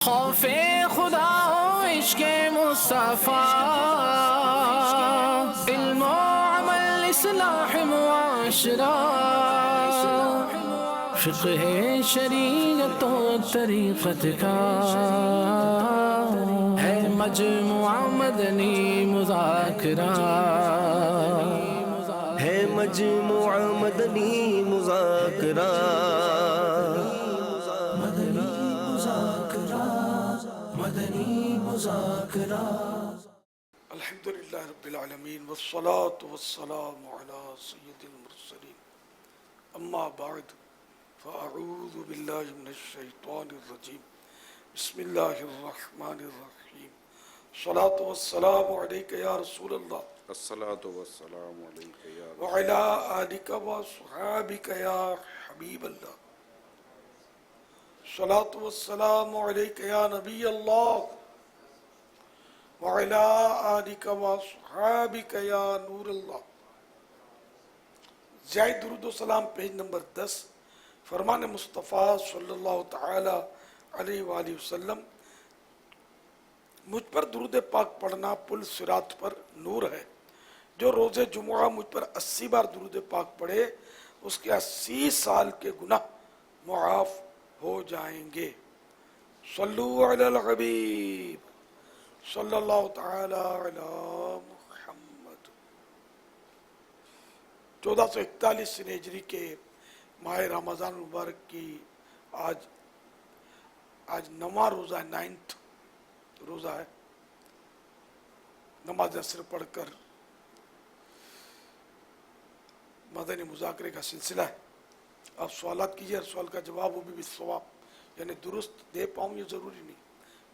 خوف خدا و عشق مصطفیٰ، علم و عمل اصلاح معاشرہ، فقہ شریعت و طریقت کا ہے مجموعہ مدنی مذاکرہ، ہے مجموعہ مدنی مذاکرہ۔ الحمدللہ رب العالمین والصلاة والسلام علی سید المرسلین، اما بعد فاعوذ باللہ من الشیطان الرجیم، بسم اللہ الرحمن الرحیم۔ الصلاة والسلام علیکہ یا رسول اللہ، الصلاة والسلام علیک یا رسول وعلی آلک وصحابک یا حبیب اللہ، الصلاة والسلام علیکہ یا نبی اللہ، وعلی آلک وصحابک یا نور اللہ۔ زائد درود و سلام پیج نمبر 10، فرمان مصطفیٰ صلی اللہ تعالی علیہ وآلہ وسلم: مجھ پر درود پاک پڑھنا پل صراط پر نور ہے، جو روز جمعہ مجھ پر 80 بار درود پاک پڑھے اس کے 80 سال کے گناہ معاف ہو جائیں گے۔ صلو علی الحبیب صلی اللہ تعالی علی محمد۔ 1441 ہجری کے ماہ رمضان مبارک کی آج 9واں روزہ ہے، 9th روزہ ہے۔ نماز عصر پڑھ کر مدنی مذاکرے کا سلسلہ ہے۔ آپ سوالات کیجئے، ہر سوال کا جواب وہ بھی بالصواب، یعنی درست دے پاؤں یہ ضروری نہیں،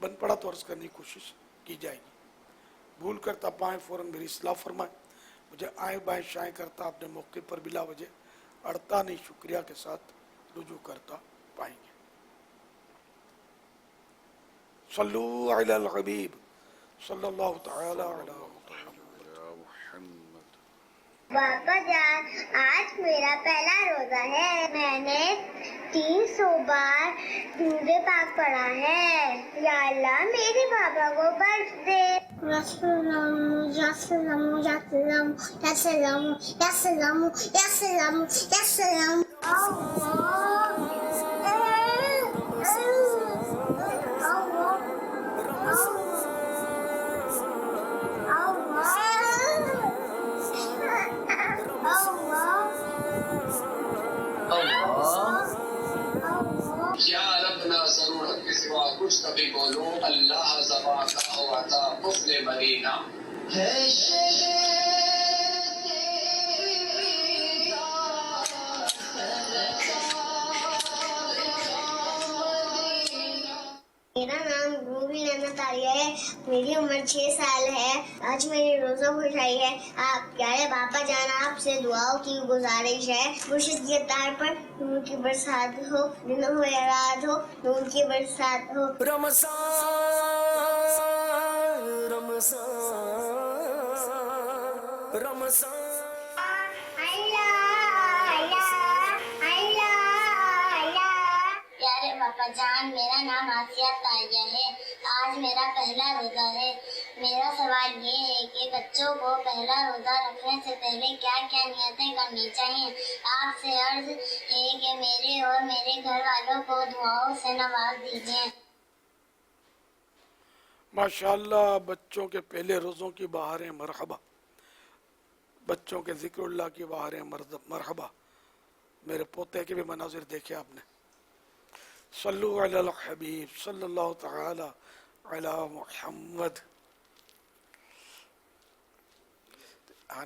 بن پڑا تو عرض کرنے کی کوشش کی جائے گی۔ بھول کرتا پائیں فوراً میری اصلاح فرمائیں، مجھے آئیں بائیں شائیں کرتا اپنے موقع پر بلا وجہ اڑتا نہیں، شکریہ کے ساتھ رجوع کرتا پائیں گے۔ صلو علی الحبیب صلی اللہ تعالی علی محمد۔ یا محمد۔ باپا جان، آج میرا پہلا روزہ ہے، میں نے 300 بار درود پاک پڑھا ہے۔ یا اللہ میرے بابا کو بخش دے۔ یا سلام یا سلام یا سلام یا سلام یا سلام یا سلام یا سلام۔ یا رب نہ ضرورت کے سوا کچھ کبھی بولوں، اللہ زبان کا ہوا تھا قفل مدینہ ہے میرا نام روبی نعمت عالیہ ہے، میری عمر 6 سال ہے۔ آج میری روزہ خوش آئی ہے۔ آپ پیارے باپا جان، آپ سے دعاؤں کی گزارش ہے۔ مرشد کے تار پر نور کی برسات ہو، دن ہو یا رات ہو، نور کی برسات ہو۔ رمضان رمضان رمضان۔ پیارے باپا جان، میرا نام آسیہ طاہیہ ہے، آج میرا پہلا روزہ ہے۔ میرا سوال یہ ہے کہ بچوں کو پہلا روزہ رکھنے سے پہلے کیا کیا نیتیں کرنی چاہیے؟ آپ سے عرض ہے کہ میرے اور میرے گھر والوں کو دعاؤں سے نواز دیجیے۔ ماشاءاللہ، بچوں کے پہلے روزوں کی بہاریں مرحبا، بچوں کے ذکر اللہ کی بہاریں مرحبا۔ میرے پوتے کے بھی مناظر دیکھے آپ نے۔ صلو علی الحبیب صلی اللہ تعالی علی محمد۔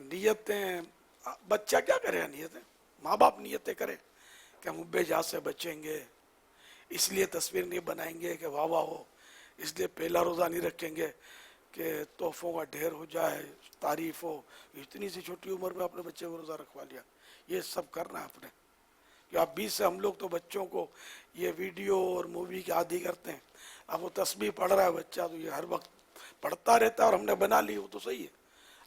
نیتیں بچہ کیا کرے؟ نیتیں ماں باپ نیتیں کرے کہ ہم ابے جا سے بچیں گے، اس لیے تصویر نہیں بنائیں گے کہ واہ واہ ہو، اس لیے پہلا روزہ نہیں رکھیں گے کہ تحفوں کا ڈھیر ہو جائے، تعریف ہو۔ اتنی سی چھوٹی عمر میں اپنے بچے کو روزہ رکھوا لیا، یہ سب کرنا ہے اپنے کہ آپ 20 سے ہم لوگ تو بچوں کو یہ ویڈیو اور مووی کے عادی کرتے ہیں۔ اب وہ تسبیح پڑھ رہا ہے بچہ تو یہ ہر وقت پڑھتا رہتا ہے اور ہم نے بنا لی، وہ تو صحیح ہے۔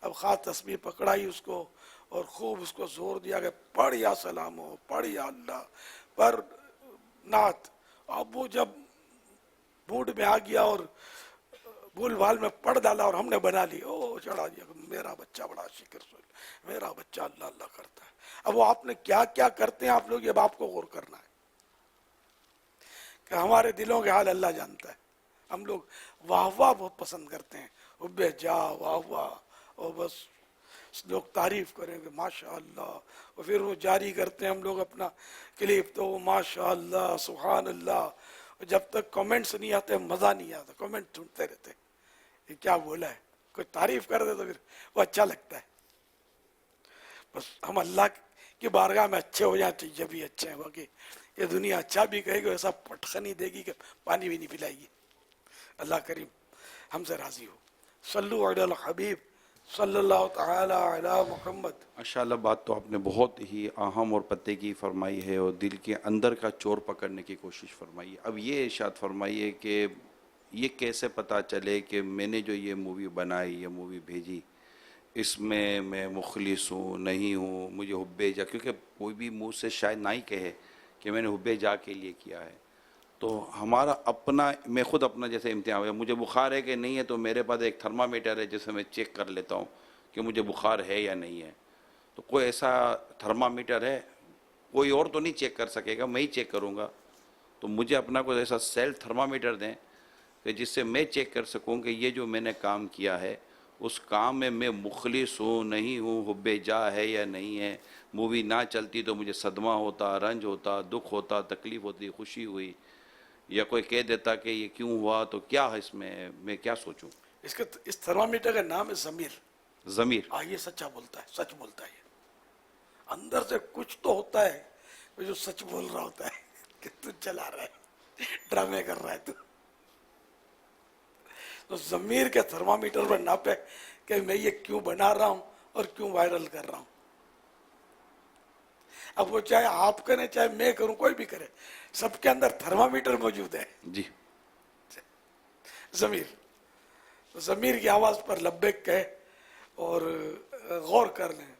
اب خاص تسبیح پکڑائی اس کو اور خوب اس کو زور دیا کہ پڑھ یا سلام ہو، پڑھ یا اللہ پر نعت۔ اب وہ جب मूड में आ गया और भूल भाल में पढ़ डाला और हमने बना ली, ओ चढ़ा दिया मेरा बच्चा बड़ा शिक्र मेरा बच्चा अल्लाह अल्लाह करता है। अब वो आपने क्या क्या करते हैं आप लोग, ये आपको गौर करना है कि हमारे दिलों के हाल अल्लाह जानता है। हम लोग वाह वाह बहुत पसंद करते हैं, उब्बे जा वाह वाह, और बस लोग तारीफ करेंगे माशा अल्लाह, और फिर वो जारी करते हैं हम लोग अपना क्लिप, तो वो माशा अल्लाह सुभान अल्लाह, और जब तक कमेंट्स नहीं आते मज़ा नहीं आता, कमेंट ढूंढते रहते ये क्या बोला है, कोई तारीफ कर दे तो फिर वो अच्छा लगता है। बस हम अल्लाह की बारगाह में अच्छे हो जाए जब भी अच्छे हैं, बाकी ये दुनिया अच्छा भी कहेगी ऐसा पटखनी देगी कि पानी भी नहीं पिलाएगी। अल्लाह करीम हमसे राजी हो। सल्लु अलल हबीब सल्लल्लाहु तआला अला मुहम्मद। माशाअल्लाह, बात तो आपने बहुत ही अहम और पते की फरमाई है और दिल के अंदर का चोर पकड़ने की कोशिश फरमाई है। अब ये इरशाद फरमाइए कि ये कैसे पता चले कि मैंने जो ये मूवी बनाई, ये मूवी भेजी, इसमें मैं मुखलिस हूँ नहीं हूँ, मुझे हुब्बे जा, क्योंकि कोई भी मुँह से शायद ना ही कहे कि मैंने हुब्बे जा के लिए किया है। तो हमारा अपना, मैं ख़ुद अपना जैसे इम्तिहान है, मुझे बुखार है कि नहीं है, तो मेरे पास एक थर्मामीटर है जिससे मैं चेक कर लेता हूँ कि मुझे बुखार है या नहीं है। तो कोई ऐसा थर्मामीटर है, कोई और तो नहीं चेक कर सकेगा, मैं ही चेक करूँगा। तो मुझे अपना कोई ऐसा सेल्फ थर्मामीटर दें कि जिससे मैं चेक कर सकूँ कि ये जो मैंने काम किया है उस काम में मैं मुखलिस हूँ नहीं हूँ, हुब्बे जा है या नहीं है। मूवी ना चलती तो मुझे सदमा होता, रंज होता, दुख होता, तकलीफ़ होती, खुशी हुई, या कोई कह देता कि ये क्यों हुआ, तो क्या है इसमें, मैं क्या सोचूं। इसके इस थर्मामीटर का नाम है ज़मीर। ज़मीर, ये सच्चा बोलता है, सच बोलता है। अंदर से कुछ तो होता है वो जो सच बोल रहा होता है कि तू चला रहा है, ड्रामे कर रहा है तू। तो ज़मीर के थर्मामीटर पर नापे कि मैं ये क्यों बना रहा हूं और क्यों वायरल कर रहा हूं। अब वो चाहे आप करें चाहे मैं करूं, कोई भी करे, सबके अंदर थर्मामीटर मौजूद है जी। ज़मीर, तो ज़मीर की आवाज़ पर लब्बैक कहे और गौर कर लें।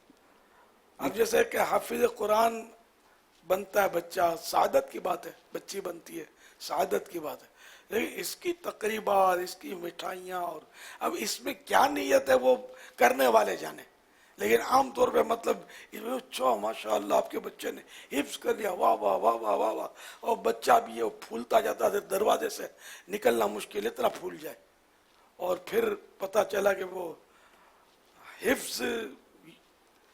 अब जैसे कि हाफिज कुरान बनता है बच्चा, सादत की बात है, बच्ची बनती है, सादत की बात है, लेकिन इसकी तकरीबात, इसकी मिठाइयाँ, और अब इसमें क्या नीयत है वो करने वाले जाने, लेकिन आम तौर पे मतलब अच्छा माशाअल्लाह आपके बच्चे ने हिफ्ज कर लिया, वाह वाह वाह वाह वाह वाह, और बच्चा भी है फूलता जाता है, दरवाजे से निकलना मुश्किल, इतना फूल जाए, और फिर पता चला कि वो हिफ्ज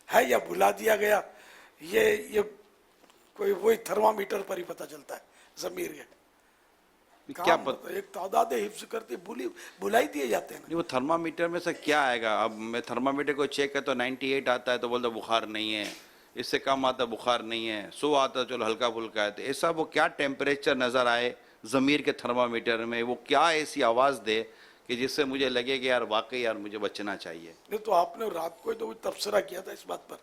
है या भुला दिया गया, ये कोई वही थर्मामीटर पर ही पता चलता है ज़मीर के। क्या पता, एक तादाद हिफ्ज करती भुलाई दिए जाते हैं ना। वो थर्मामीटर में से क्या आएगा। अब मैं थर्मामीटर को चेक कर तो 98 आता है तो बोलता बुखार नहीं है, इससे कम आता बुखार नहीं है, 100 आता चलो हल्का फुल्का है। तो ऐसा वो क्या टेम्परेचर नज़र आए ज़मीर के थर्मामीटर में, वो क्या ऐसी आवाज़ दे कि जिससे मुझे लगे कि यार वाकई यार मुझे बचना चाहिए। नहीं तो आपने रात को तो तबसरा किया था इस बात पर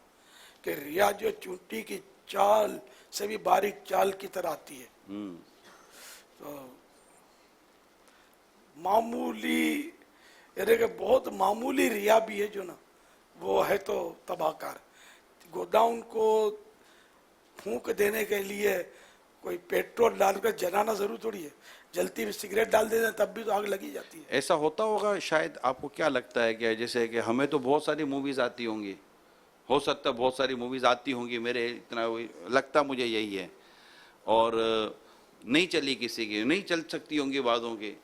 कि रिया जो चूंटी की चाल से भी बारीक चाल की तरह आती है। तो मामूली, यानी कि बहुत मामूली रिया भी है जो ना, वो है तो तबाहकार। गोदाउन को फूंक देने के लिए कोई पेट्रोल डालकर जलाना जरूर थोड़ी है, जलती हुई सिगरेट डाल देते तब भी तो आग लगी जाती है। ऐसा होता होगा शायद। आपको क्या लगता है कि जैसे कि हमें तो बहुत सारी मूवीज़ आती होंगी, हो सकता है बहुत सारी मूवीज़ आती होंगी, मेरे इतना लगता मुझे यही है, और नहीं चली किसी की, नहीं चल सकती होंगी वादों की।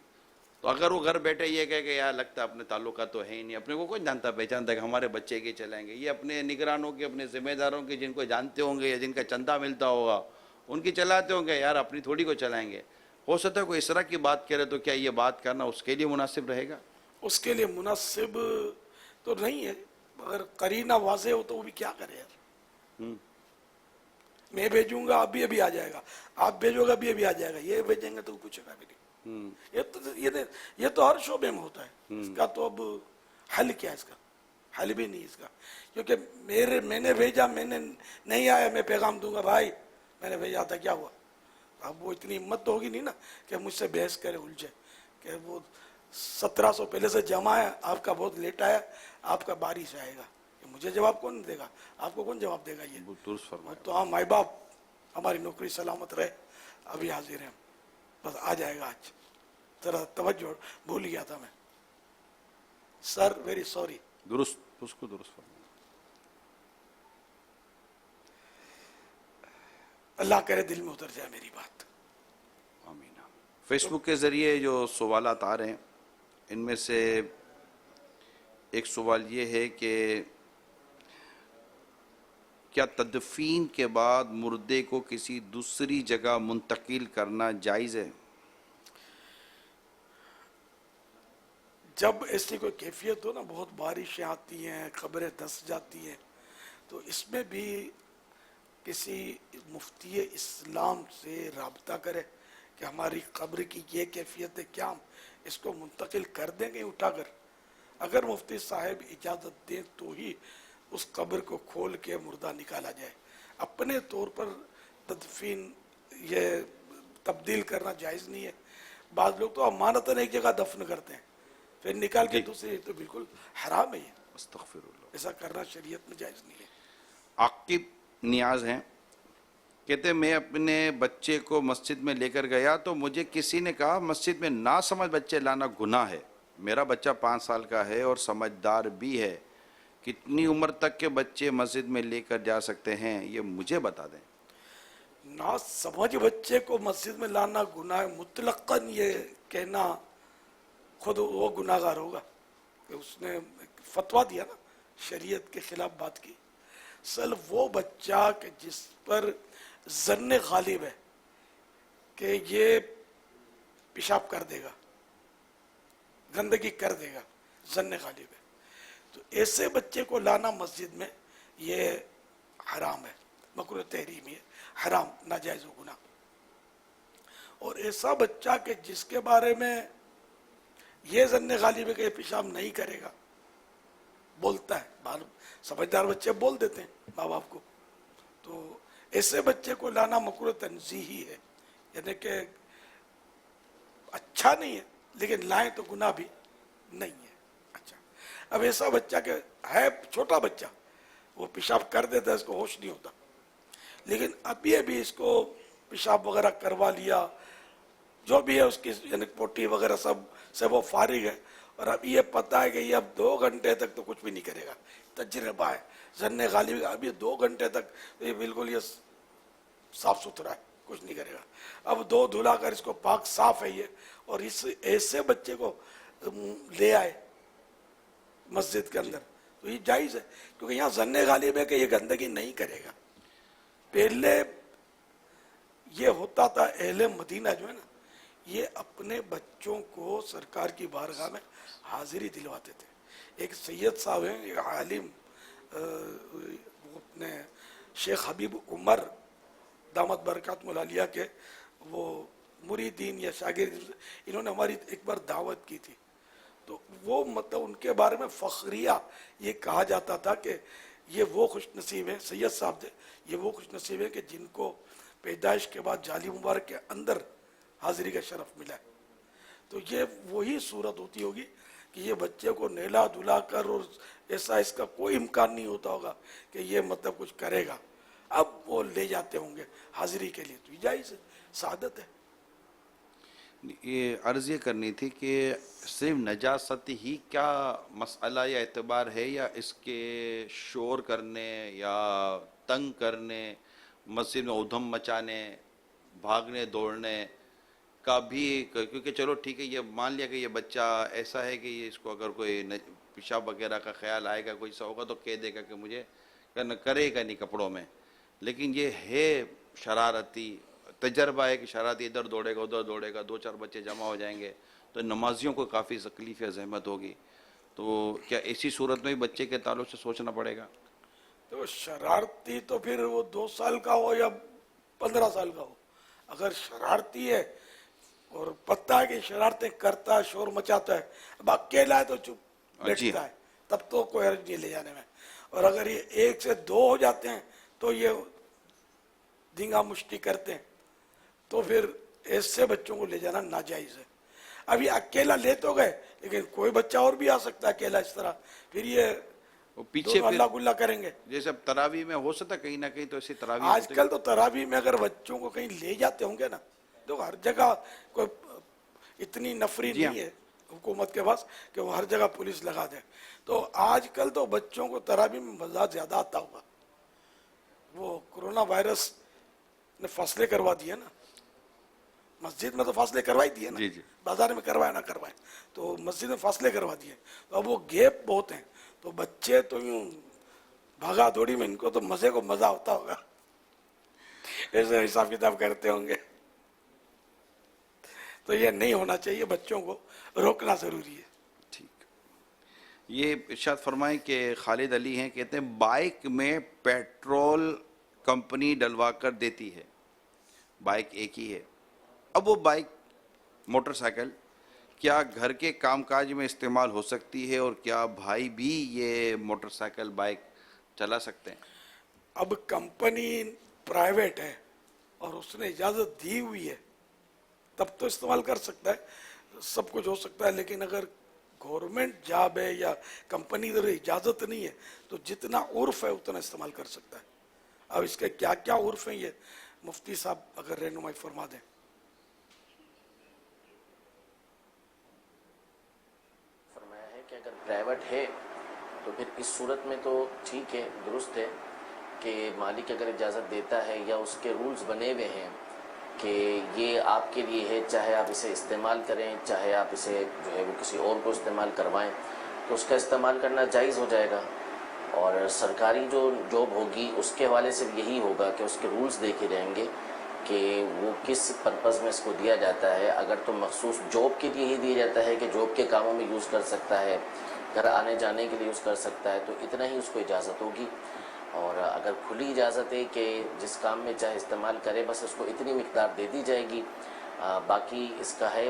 तो अगर वो घर बैठे ये कहे कि यार लगता है अपने ताल्लुका तो है ही नहीं, अपने को कौन जानता पहचानता कि हमारे बच्चे के चलाएंगे, ये अपने निगरानों के, अपने जिम्मेदारों के, जिनको जानते होंगे या जिनका चंदा मिलता होगा उनकी चलाते होंगे, यार अपनी थोड़ी को चलाएंगे। हो सकता है कोई इस तरह की बात करे, तो क्या ये बात करना उसके लिए मुनासिब रहेगा? उसके लिए मुनासिब तो नहीं है, अगर करीना वाज़े हो तो वो भी क्या करे यार। मैं भेजूंगा अभी अभी आ जाएगा, आप भेजोगे अभी अभी आ जाएगा, ये भेजेंगे तो कुछ भी नहीं। ये तो हर शोबे में होता है। इसका तो अब हल क्या है, इसका हल भी नहीं इसका, क्योंकि मैंने भेजा, मैंने नहीं आया, मैं पैगाम दूंगा भाई मैंने भेजा था क्या हुआ। अब वो इतनी हिम्मत तो होगी नहीं ना कि मुझसे बहस करे, उलझे कि वो 1700 पहले से जमा है, आपका बहुत लेट आया, आपका बारिश आएगा, मुझे जवाब कौन देगा, आपको कौन जवाब देगा। ये तो हाँ, माई बाप हमारी नौकरी सलामत रहे, अभी हाजिर हैं, बस आ जाएगा आज। ذرا توجہ بھول گیا تھا میں. سر ویری سوری. درست، اس کو درست فرمائیں. اللہ کرے دل میں اتر جائے میری بات. آمین. فیس بک کے ذریعے جو سوالات آ رہے ہیں ان میں سے ایک سوال یہ ہے کہ کیا تدفین کے بعد مردے کو کسی دوسری جگہ منتقل کرنا جائز ہے؟ جب ایسی کوئی کیفیت ہو نا، بہت بارشیں آتی ہیں، قبریں دھنس جاتی ہیں، تو اس میں بھی کسی مفتی اسلام سے رابطہ کرے کہ ہماری قبر کی یہ کیفیت ہے، کیا ہم اس کو منتقل کر دیں گے اٹھا کر؟ اگر مفتی صاحب اجازت دیں تو ہی اس قبر کو کھول کے مردہ نکالا جائے. اپنے طور پر تدفین یہ تبدیل کرنا جائز نہیں ہے. بعض لوگ تو امانتاً ایک جگہ دفن کرتے ہیں پھر نکال کے دوسری، تو بالکل حرام ہے یہ. استغفر اللہ. ایسا کرنا شریعت میں جائز نہیں ہے. عاقب نیاز ہیں، کہتے ہیں میں اپنے بچے کو مسجد میں لے کر گیا تو مجھے کسی نے کہا مسجد میں نا سمجھ بچے لانا گناہ ہے. میرا بچہ 5 سال کا ہے اور سمجھدار بھی ہے. کتنی عمر تک کے بچے مسجد میں لے کر جا سکتے ہیں یہ مجھے بتا دیں. نا سمجھ بچے کو مسجد میں لانا گناہ ہے، مطلقاً یہ کہنا خود وہ گناہ گار ہوگا کہ اس نے فتویٰ دیا نا، شریعت کے خلاف بات کی. اصل وہ بچہ کہ جس پر ظن غالب ہے کہ یہ پیشاب کر دے گا، گندگی کر دے گا، ظن غالب ہے، تو ایسے بچے کو لانا مسجد میں یہ حرام ہے، مکروہ تحریمی ہے، حرام، ناجائز و گناہ. اور ایسا بچہ کہ جس کے بارے میں یہ ظن غالب ہے کہ یہ پیشاب نہیں کرے گا، بولتا ہے، سمجھدار بچے بول دیتے ہیں ماں باپ کو، تو ایسے بچے کو لانا مکروہ تنزیہی ہے، یعنی کہ اچھا نہیں ہے لیکن لائیں تو گناہ بھی نہیں ہے. اچھا، اب ایسا بچہ کہ ہے چھوٹا بچہ، وہ پیشاب کر دیتا ہے، اس کو ہوش نہیں ہوتا، لیکن اب یہ بھی اس کو پیشاب وغیرہ کروا لیا، جو بھی ہے اس کی یعنی پوٹی وغیرہ سب سے وہ فارغ ہے، اور اب یہ پتہ ہے کہ یہ اب 2 گھنٹے تک تو کچھ بھی نہیں کرے گا، تجربہ ہے، ظن غالب، اب یہ 2 گھنٹے تک یہ بالکل یہ صاف ستھرا ہے، کچھ نہیں کرے گا. اب 2 دھلا کر اس کو پاک صاف ہے یہ، اور اس ایسے بچے کو لے آئے مسجد کے اندر تو یہ جائز ہے، کیونکہ یہاں ظن غالب ہے کہ یہ گندگی نہیں کرے گا. پہلے یہ ہوتا تھا، اہل مدینہ جو ہے نا، یہ اپنے بچوں کو سرکار کی بارگاہ میں حاضری دلواتے تھے. ایک سید صاحب ہیں، ایک عالم، وہ اپنے شیخ حبیب عمر دامت برکات العالیہ کے وہ مریدین یا شاگرد، انہوں نے ہماری ایک بار دعوت کی تھی، تو وہ مطلب ان کے بارے میں فخریہ یہ کہا جاتا تھا کہ یہ وہ خوش نصیب ہیں، سید صاحب تھے، یہ وہ خوش نصیب ہیں کہ جن کو پیدائش کے بعد جالی مبارک کے اندر حاضری کا شرف ملا ہے. تو یہ وہی صورت ہوتی ہوگی کہ یہ بچے کو نہلا دھلا کر، اور ایسا اس کا کوئی امکان نہیں ہوتا ہوگا کہ یہ مطلب کچھ کرے گا، اب وہ لے جاتے ہوں گے حاضری کے لیے، تو یہ جائز ہے، سعادت ہے. یہ عرض یہ کرنی تھی کہ صرف نجاست ہی کیا مسئلہ یا اعتبار ہے، یا اس کے شور کرنے یا تنگ کرنے، مسجد میں ادھم مچانے، بھاگنے دوڑنے کا بھی؟ کیونکہ چلو ٹھیک ہے، یہ مان لیا کہ یہ بچہ ایسا ہے کہ یہ اس کو اگر کوئی پیشاب وغیرہ کا خیال آئے گا، کوئی سا ہوگا تو کہہ دے گا کہ مجھے کرے گا نہیں کپڑوں میں، لیکن یہ ہے شرارتی تجربہ ہے کہ شرارتی ادھر دوڑے گا ادھر دوڑے گا، 2-4 بچے جمع ہو جائیں گے تو نمازیوں کو کافی تکلیف یا زحمت ہوگی. تو کیا ایسی صورت میں بھی بچے کے تعلق سے سوچنا پڑے گا؟ تو شرارتی تو پھر وہ 2 سال کا ہو یا 15 سال کا ہو، اگر شرارتی ہے اور پتہ ہے کہ شرارتیں کرتا ہے، شور مچاتا ہے، اب اکیلا ہے تو چپ بیٹھتا ہے، تب تو کوئی حرج نہیں لے جانے میں. اور اگر یہ 1 سے 2 ہو جاتے ہیں تو یہ دھینگا مشتی کرتے ہیں، تو پھر ایسے بچوں کو لے جانا ناجائز ہے. اب یہ اکیلا لے تو گئے لیکن کوئی بچہ اور بھی آ سکتا ہے اکیلا اس طرح، پھر یہ پیچھے اللہ گلہ کریں گے. جیسے اب تراویح میں ہو سکتا ہے کہیں نہ کہیں تو ایسی تراویح آج کل تو تراویح میں اگر بچوں کو کہیں لے جاتے ہوں گے نا، تو ہر جگہ کوئی اتنی نفری جی ہاں۔ نہیں ہے حکومت کے پاس کہ وہ ہر جگہ پولیس لگا دے. تو آج کل تو بچوں کو تراویح میں مزہ زیادہ آتا ہوگا. وہ کرونا وائرس نے فاصلے کروا دیے نا. مسجد میں تو فاصلے کروائی دیے نا, جی جی. بازار میں کروائے نہ کروائے, تو مسجد میں فاصلے کروا دیے. تو اب وہ گیپ بہت ہیں, تو بچے تو یوں بھاگا دوڑی میں ان کو تو مزے کو مزہ ہوتا ہوگا, ایسے حساب کتاب کرتے ہوں گے. تو یہ نہیں ہونا چاہیے, بچوں کو روکنا ضروری ہے. ٹھیک. یہ ارشاد فرمائیں کہ خالد علی ہیں, کہتے ہیں بائک میں پیٹرول کمپنی ڈلوا کر دیتی ہے, بائک ایک ہی ہے, اب وہ بائک موٹر سائیکل کیا گھر کے کام کاج میں استعمال ہو سکتی ہے, اور کیا بھائی بھی یہ موٹر سائیکل بائک چلا سکتے ہیں؟ اب کمپنی پرائیویٹ ہے اور اس نے اجازت دی ہوئی ہے تب تو استعمال کر سکتا ہے, سب کچھ ہو سکتا ہے. لیکن اگر گورنمنٹ جاب ہے یا کمپنی ادھر اجازت نہیں ہے تو جتنا عرف ہے اتنا استعمال کر سکتا ہے. اب اس کے کیا کیا عرف ہیں یہ مفتی صاحب اگر رہنمائی فرما دیں. فرمایا ہے کہ اگر پرائیویٹ ہے تو پھر اس صورت میں تو ٹھیک ہے, درست ہے کہ مالک اگر اجازت دیتا ہے یا اس کے رولز بنے ہوئے ہیں کہ یہ آپ کے لیے ہے, چاہے آپ اسے استعمال کریں چاہے آپ اسے جو ہے وہ کسی اور کو استعمال کروائیں, تو اس کا استعمال کرنا جائز ہو جائے گا. اور سرکاری جو جاب ہوگی اس کے حوالے سے یہی ہوگا کہ اس کے رولز دیکھے جائیں گے کہ وہ کس پرپز میں اس کو دیا جاتا ہے. اگر تو مخصوص جاب کے لیے ہی دیا جاتا ہے کہ جاب کے کاموں میں یوز کر سکتا ہے, گھر آنے جانے کے لیے یوز کر سکتا ہے, تو اتنا ہی اس کو اجازت ہوگی. اور اگر کھلی اجازت ہے کہ جس کام میں چاہے استعمال کرے, بس اس کو اتنی مقدار دے دی جائے گی. باقی اس کا ہے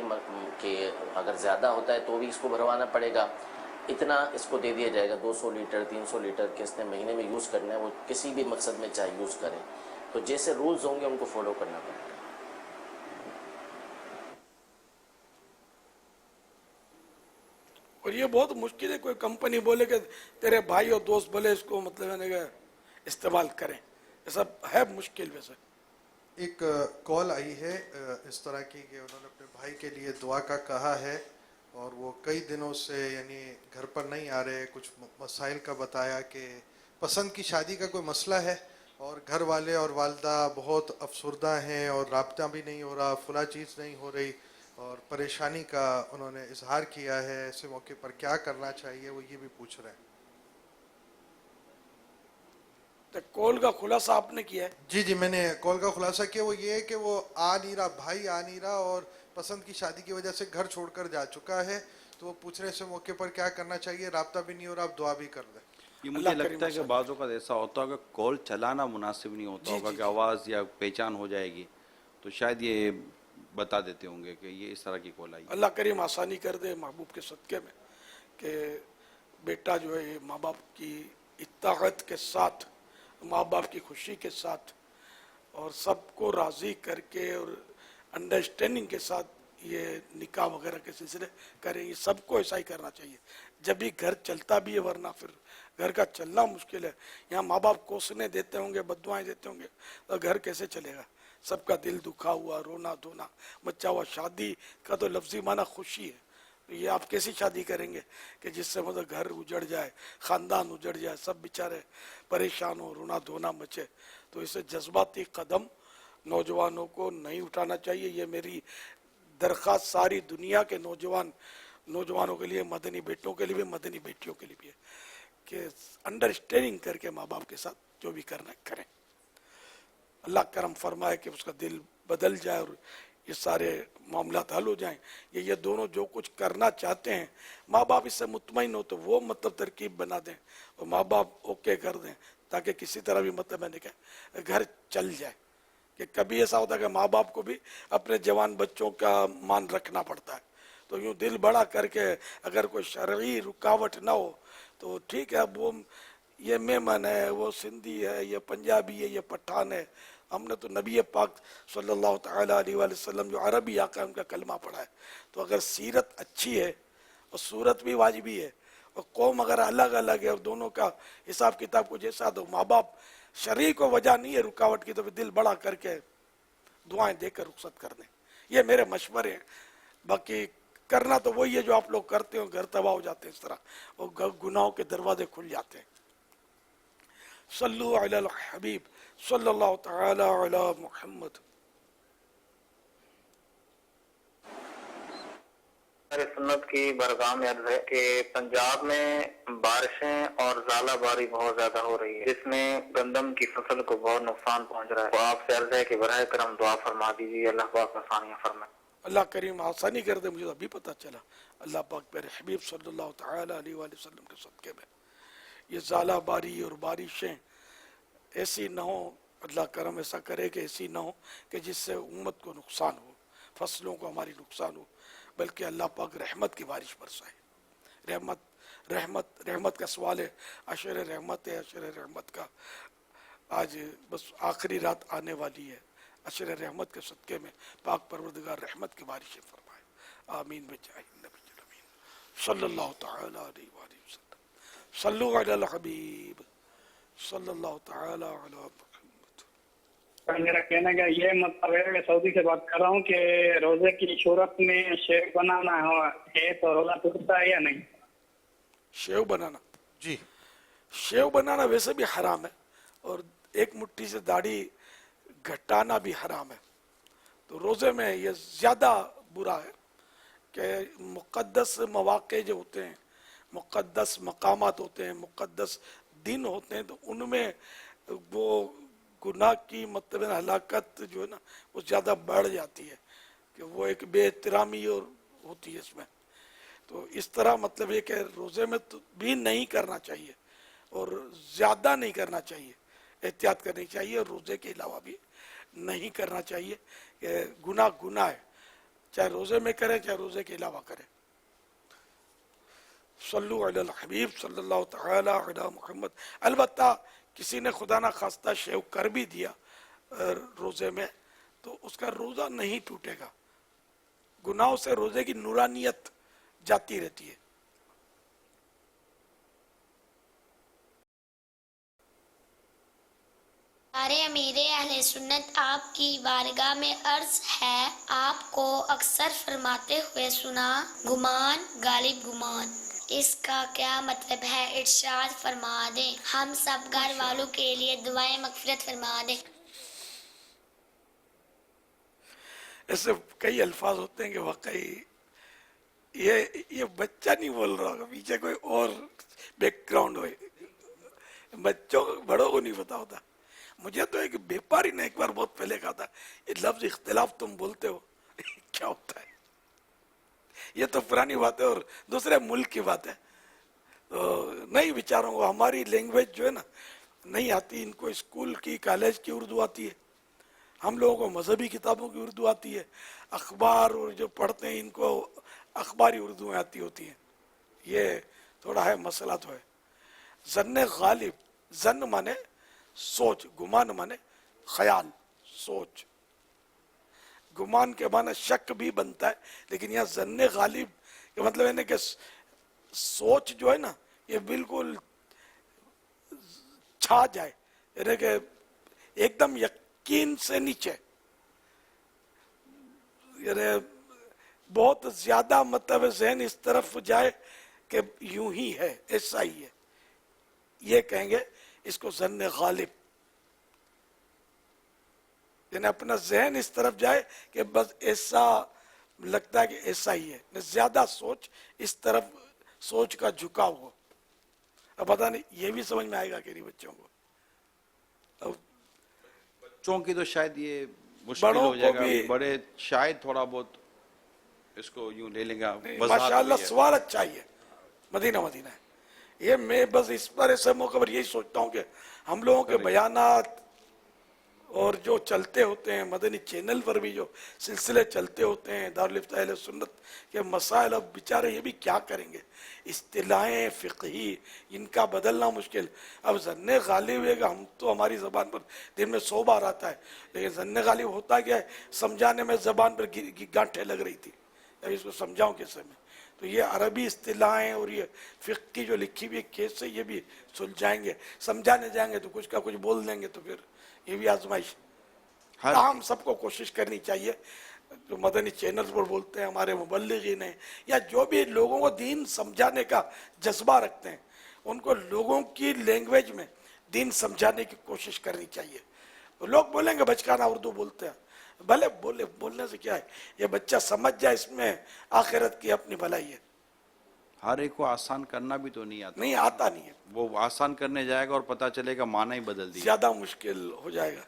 کہ اگر زیادہ ہوتا ہے تو بھی اس کو بھروانا پڑے گا, اتنا اس کو دے دیا جائے گا. 200 لیٹر 300 لیٹر کے اس نے مہینے میں یوز کرنا ہے, وہ کسی بھی مقصد میں چاہے یوز کریں. تو جیسے رولز ہوں گے ان کو فالو کرنا پڑے گا. اور یہ بہت مشکل ہے کوئی کمپنی بولے کہ تیرے بھائی اور دوست بولے اس کو مطلب استعمال کریں, یہ سب ہے مشکل. ویسے ایک کال آئی ہے اس طرح کی کہ انہوں نے اپنے بھائی کے لیے دعا کا کہا ہے اور وہ کئی دنوں سے یعنی گھر پر نہیں آ رہے, کچھ مسائل کا بتایا کہ پسند کی شادی کا کوئی مسئلہ ہے اور گھر والے اور والدہ بہت افسردہ ہیں اور رابطہ بھی نہیں ہو رہا, فلاں چیز نہیں ہو رہی, اور پریشانی کا انہوں نے اظہار کیا ہے. ایسے موقع پر کیا کرنا چاہیے وہ یہ بھی پوچھ رہے ہیں. کال کا خلاصہ آپ نے کیا ہے؟ جی جی, میں نے کال کا خلاصہ کیا وہ یہ ہے کہ وہ آ نہیں رہا, بھائی آ نہیں رہا اور پسند کی شادی کی وجہ سے گھر چھوڑ کر جا چکا ہے, تو وہ پوچھ رہے ہیں اس موقع پر کیا کرنا چاہیے, رابطہ بھی نہیں ہو رہا, آپ دعا بھی کر دیں. یہ مجھے لگتا ہے کہ بعض اوقات ایسا ہوتا ہوگا کال چلانا مناسب نہیں ہوتا ہوگا کہ آواز یا پہچان ہو جائے گی, تو شاید یہ بتا دیتے ہوں گے کہ یہ اس طرح کی کال آئی. اللہ کریم آسانی کر دے محبوب کے صدقے میں کہ بیٹا جو ہے ماں باپ کی اطاعت کے ساتھ, ماں باپ کی خوشی کے ساتھ اور سب کو راضی کر کے اور انڈرسٹینڈنگ کے ساتھ یہ نکاح وغیرہ کے سلسلے کریں. یہ سب کو ایسا ہی کرنا چاہیے, جب بھی گھر چلتا بھی ہے, ورنہ پھر گھر کا چلنا مشکل ہے. یہاں ماں باپ کوسنے دیتے ہوں گے, بددعائیں دیتے ہوں گے, تو گھر کیسے چلے گا؟ سب کا دل دکھا ہوا, رونا دھونا مچا ہوا. شادی کا تو لفظی معنی خوشی ہے, یہ آپ کیسی شادی کریں گے کہ جس سے مطلب گھر اجڑ جائے, خاندان اجڑ جائے, سب بیچارے پریشان ہو, رونا دھونا مچے. تو اسے جذباتی قدم نوجوانوں کو نہیں اٹھانا چاہیے. یہ میری درخواست ساری دنیا کے نوجوانوں کے لیے, مدنی بیٹوں کے لیے بھی, مدنی بیٹیوں کے لیے بھی ہے کہ انڈرسٹینڈنگ کر کے ماں باپ کے ساتھ جو بھی کرنا ہے کریں. اللہ کرم فرمائے کہ اس کا دل بدل جائے اور یہ سارے معاملات حل ہو جائیں. یہ دونوں جو کچھ کرنا چاہتے ہیں, ماں باپ اس سے مطمئن ہو تو وہ مطلب ترکیب بنا دیں اور ماں باپ اوکے کر دیں, تاکہ کسی طرح بھی مطلب میں نے کہا گھر چل جائے. کہ کبھی ایسا ہوتا ہے کہ ماں باپ کو بھی اپنے جوان بچوں کا مان رکھنا پڑتا ہے, تو یوں دل بڑا کر کے اگر کوئی شرعی رکاوٹ نہ ہو تو ٹھیک ہے, اب وہ یہ میمن ہے, وہ سندھی ہے, یہ پنجابی ہے, یہ پٹھان ہے. ہم نے تو نبی پاک صلی اللہ تعالیٰ علیہ وآلہ وسلم جو عربی آقا ہے ان کا کلمہ پڑھا ہے. تو اگر سیرت اچھی ہے اور صورت بھی واجبی ہے اور قوم اگر الگ الگ ہے اور دونوں کا حساب کتاب کو جیسا, تو ماں باپ شرعی کو وجہ نہیں ہے رکاوٹ کی, تو دل بڑا کر کے دعائیں دے کر رخصت کر دیں. یہ میرے مشورے ہیں. बाकी करना तो वही है जो आप लोग करते हो, घर तबाह हो जाते हैं इस तरह, और गुनाहों के दरवाजे खुल जाते हैं। सल्लु अलल हबीब सल्लल्लाहु तआला अला मुहम्मद। सुन्नत की बरगाह में अर्ज है कि पंजाब में बारिशें और ज़ालाबारी बहुत ज्यादा हो रही है, जिसमें गंदम की फसल को बहुत नुकसान पहुंच रहा है। तो आपसे अर्ज है कि बराए करम दुआ फरमा दीजिए, अल्लाह पाक आसानियां फरमाए। अल्लाह करीम आसानी कर दे। मुझे अभी पता चला, अल्लाह पाक मेरे हबीब सल्लल्लाहु तआला अलैहि वसल्लम के सदके में ये ज़ाला बारी और बारिशें ऐसी ना हो, अल्लाह करम ऐसा करे कि ऐसी ना हो कि जिससे उम्मत को नुकसान हो, फसलों को हमारी नुकसान हो, बल्कि अल्लाह पाक रहमत की बारिश बरसाए। रहमत रहमत रहमत का सवाल है, अशर रहमत है, अशर रहमत का आज बस आखिरी रात आने वाली है। अशर रहमत के सदके में पाक परवरदिगार रहमत की बारिशें फरमाए। आमीन बिजाहि नबी अमीन सल्लल्लाहु तआला अलैहि वसल्लम। सल्लु अलल हबीब सल्लल्लाहु तआला अला मुहम्मद। मेरा कहने का ये मतलब है, मैं सऊदी से बात कर रहा हूँ कि रोजे की सूरत में शेव बनाना है तो रोजा टूटता है या नहीं? शेव बनाना, जी शेव बनाना वैसे भी हराम है, और एक मुट्ठी से दाढ़ी घटाना भी हराम है। तो रोजे में ये ज्यादा बुरा है कि मुक़द्दस मवाक़े जो होते हैं, मुक़द्दस मकामात होते हैं, मुक़द्दस दिन होते हैं, तो उनमें वो गुनाह की मतलब हलाकत जो है ना वो ज़्यादा बढ़ जाती है, कि वो एक बेएहतरामी और होती है इसमें। तो इस तरह मतलब ये कि रोज़े में तो भी नहीं करना चाहिए और ज़्यादा नहीं करना चाहिए, एहतियात करनी चाहिए, और रोज़े के अलावा भी नहीं करना चाहिए कि गुनाह गुनाह है, चाहे रोज़े में करे चाहे रोज़े के अलावा करे। सल्लु अलल हबीब सल्लल्लाहु तआला अला मुहम्मद। अलबत्ता किसी ने खुदा ना खास्ता शेव कर भी दिया रोज़े में तो उसका रोज़ा नहीं टूटेगा, गुनाहों से रोज़े की नूरानियत जाती रहती है। अरे अमीरे अहले सुन्नत, आपकी बारगाह में अर्ज है, आपको अक्सर फरमाते हुए सुना, गुमान गालिब गुमान, इसका क्या मतलब है? इरशाद फरमा दें, हम सब घर वालों के लिए दुआएं मगफिरत फरमा दें। ऐसे कई अल्फाज होते हैं कि वाकई ये बच्चा नहीं बोल रहा होगा, पीछे कोई और बैकग्राउंड हो, बच्चों बड़ों को नहीं पता होता। मुझे तो एक व्यापारी ने एक बार बहुत पहले कहा था, ये लफ्ज इख्तिलाफ तुम बोलते हो क्या होता है? ये तो पुरानी बात है और दूसरे मुल्क की बात है। तो नई विचारों को, हमारी लैंग्वेज जो है ना नहीं आती, इनको स्कूल की कॉलेज की उर्दू आती है, हम लोगों को मजहबी किताबों की उर्दू आती है, अखबार और जो पढ़ते हैं इनको अखबारी उर्दू में आती होती है। ये थोड़ा है मसला तो है। जन्ने गालिब, जन्न माने सोच, गुमान माने ख्याल सोच, गुमान के माने शक भी बनता है, लेकिन यहाँ जन्ने गालिब के मतलब है ना कि सोच जो है ना ये बिल्कुल छा जाए, यानी कि एकदम यकीन से नीचे, यानी बहुत ज्यादा मतलब जहन इस तरफ जाए कि यूं ही है, ऐसा ही है, ये कहेंगे इसको जन्ने गालिब। यानी अपना जहन इस तरफ जाए कि बस ऐसा लगता है कि ऐसा ही है, ज्यादा सोच इस तरफ, सोच का झुकाव हो। अब पता नहीं ये भी समझ में आएगा कि नहीं बच्चों को। अब बच्चों की तो शायद ये मुश्किल हो जाएगा, बड़े शायद थोड़ा बहुत इसको यूं ले लेंगे। माशाल्लाह सवाल अच्छा ही है, मदीना मदीना है ये। मैं बस इस पर ऐसे मौके पर यही सोचता हूँ कि हम लोगों के बयानात और जो चलते होते हैं मदनी चैनल पर भी जो सिलसिले चलते होते हैं दारुल इफ्ता अहले सुन्नत के मसाइल, अब बेचारे ये भी क्या करेंगे, इस्तिलाहें फ़िक़ही इनका बदलना मुश्किल। अब ज़न्ने गालिब है कि हम तो हमारी ज़बान पर दिन में 100 बार आता है, लेकिन ज़न्ने गालिब होता क्या है, समझाने में ज़बान पर गांठें लग रही थी, अब इसको समझाऊँ कैसे मैं? तो ये अरबी इस्तिलाहें और ये फ़िक़्ह की जो लिखी हुई केस है ये भी सुलझाएंगे, समझाने जाएंगे तो कुछ का कुछ बोल देंगे, तो फिर ये भी आजमाइश। हम सबको कोशिश करनी चाहिए जो मदनी चैनल पर बोलते हैं, हमारे मुबल्लिगीन हैं, या जो भी लोगों को दीन समझाने का जज्बा रखते हैं, उनको लोगों की लैंग्वेज में दीन समझाने की कोशिश करनी चाहिए। तो लोग बोलेंगे बचकाना उर्दू बोलते हैं, भले बोले, बोलने से क्या है, ये बच्चा समझ जाए इसमें आखिरत की अपनी भलाई है। हर एक को आसान करना भी तो नहीं आता, नहीं आता नहीं है, वो आसान करने जाएगा और पता चलेगा माना ही बदल दिया। ज्यादा मुश्किल हो जाएगा।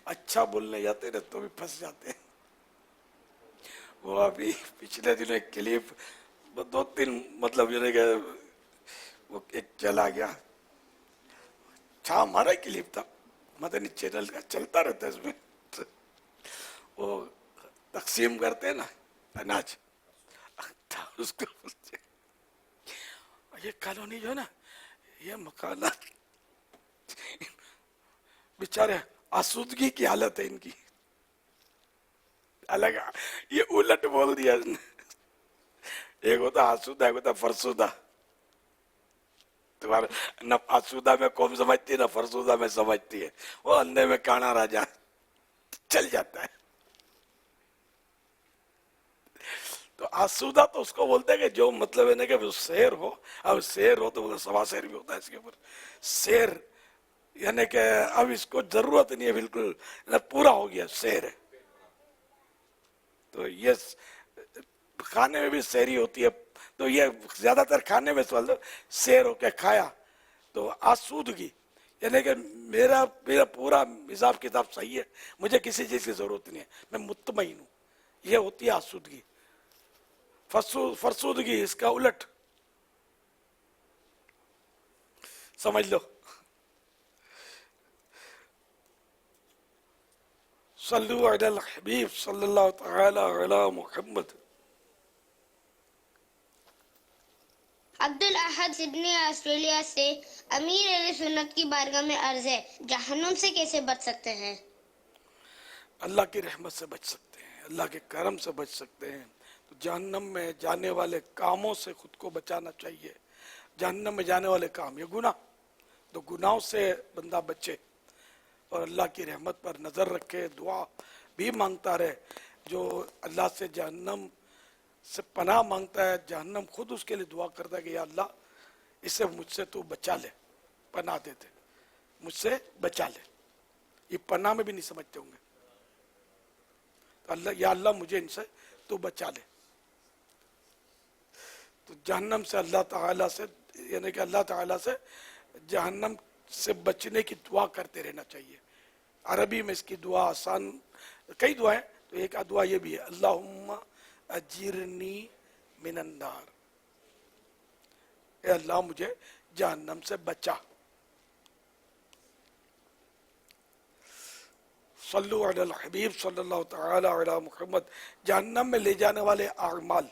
अच्छा बोलने जाते ना तो भी फंस जाते हैं। वो अभी पिछले दिनों एक क्लिप, 2-3 मतलब ये कि वो एक चला गया, अच्छा हमारा क्लिप था, मदनी चैनल का चलता रहता है, इसमें वो तकसीम करते हैं ना अनाज, उसको बोलते ये कॉलोनी जो है ना, ये मकानात, बेचारे आसूदगी की हालत है इनकी, अलग ये उलट बोल दिया। एक होता आसूदा, एक होता फरसूदा। तुम्हारे न आसूदा में कौन समझती है, न फरसूदा में समझती है, वो अंधे में काना राजा चल जाता है। तो आसूदा तो उसको बोलते हैं कि जो मतलब है ना कि शेर हो, अब शेर हो तो बोले सवा शेर भी होता है इसके ऊपर, शेर यानी कि अब इसको जरूरत नहीं है, बिल्कुल पूरा हो गया, शेर है। तो ये खाने में भी शेरी होती है, तो ये ज्यादातर खाने में शेर होके खाया तो आसूदगी, यानी कि मेरा पूरा हिसाब किताब सही है, मुझे किसी चीज की जरूरत नहीं है, मैं मुतमईन हूं, ये होती है आसूदगी। फरसूदगी इसका उलट समझ लो। सल्लु अलल हबीब सल्लल्लाहु तआला अला मुहम्मद। अब्दुल अहद सिडनी ऑस्ट्रेलिया से, अमीर अहले सुन्नत की बारगाह में अर्ज है, जहन्नुम से कैसे बच सकते हैं? अल्लाह की रहमत से बच सकते हैं, अल्लाह के करम से बच सकते हैं। तो जहन्नम में जाने वाले कामों से खुद को बचाना चाहिए। जहन्नम में जाने वाले काम ये गुनाह, तो गुनाहों से बंदा बचे और अल्लाह की रहमत पर नजर रखे, दुआ भी मांगता रहे। जो अल्लाह से जहन्नम से पनाह मांगता है, जहन्नम खुद उसके लिए दुआ करता है कि या अल्लाह इसे मुझसे तू बचा ले, पनाह दे दे, मुझसे बचा ले। ये पनाह में भी नहीं समझते होंगे, तो अल्लाह या अल्लाह मुझे इनसे तू बचा ले। तो जहन्नम से अल्लाह ताला से, यानी कि अल्लाह ताला से जहन्नम से बचने की दुआ करते रहना चाहिए। अरबी में इसकी दुआ आसान, कई दुआएं, तो एक दुआ ये भी है, अल्लाहुम्मा अजीरनी मिनन्नार, अल्लाह मुझे जहन्नम से बचा। सल्लु अलल हबीब सल्लल्लाहु तआला अला मुहम्मद। जहन्नम में ले जाने वाले आमाल,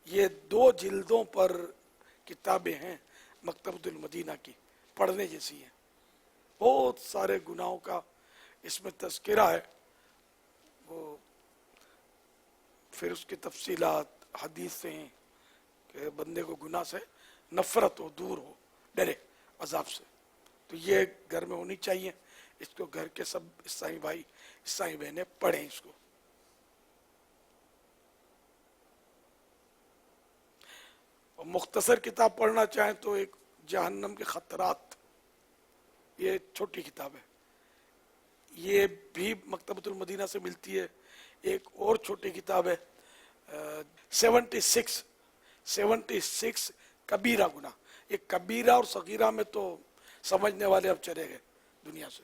ये 2 जिल्दों पर किताबें हैं मकतबतुल मदीना की, पढ़ने जैसी हैं। बहुत सारे गुनाहों का इसमें तज़किरा है, वो फिर उसकी तफसीलात हदीस से हैं कि बंदे को गुनाह से नफरत हो, दूर हो, डरे अजाब से। तो ये घर में होनी चाहिए, इसको घर के सब ईसाई भाई ईसाई बहनें पढ़ें इसको। और मुख्तसर किताब पढ़ना चाहें तो एक जहन्नम के खतरात, ये छोटी किताब है, ये भी मकतबतुल मदीना से मिलती है। एक और छोटी किताब है 76 कबीरा गुनाह। ये कबीरा और सगीरा में तो समझने वाले अब चले गए दुनिया से।